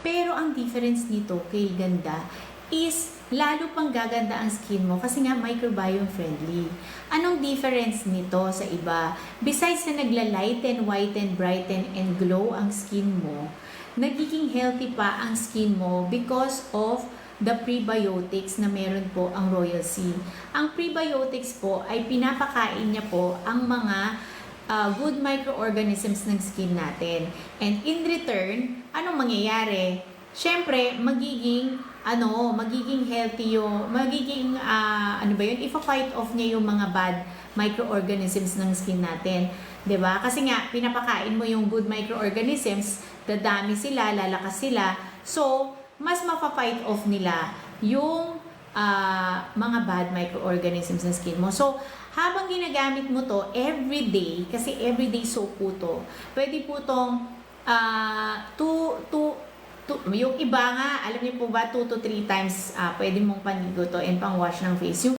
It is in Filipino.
Pero ang difference nito kay ganda is lalo pang gaganda ang skin mo kasi nga microbiome friendly. Anong difference nito sa iba? Besides na nagla-lighten, whiten, brighten, and glow ang skin mo, nagiging healthy pa ang skin mo because of the prebiotics na meron po ang Royal Sea. Ang prebiotics po ay pinapakain niya po ang mga good microorganisms ng skin natin. And in return, anong mangyayari? Siyempre, magiging healthy yung, ipa-fight off niya yung mga bad microorganisms ng skin natin. 'Di ba? Kasi nga, pinapakain mo yung good microorganisms, dadami sila, lalakas sila. So, mas mapa-fight off nila yung mga bad microorganisms ng skin mo. So, habang ginagamit mo to everyday, kasi everyday soap po to, pwede po tong yung iba nga, alam niyo po ba, 2 to 3 times pwede mong panigo to and pang wash ng face. Yung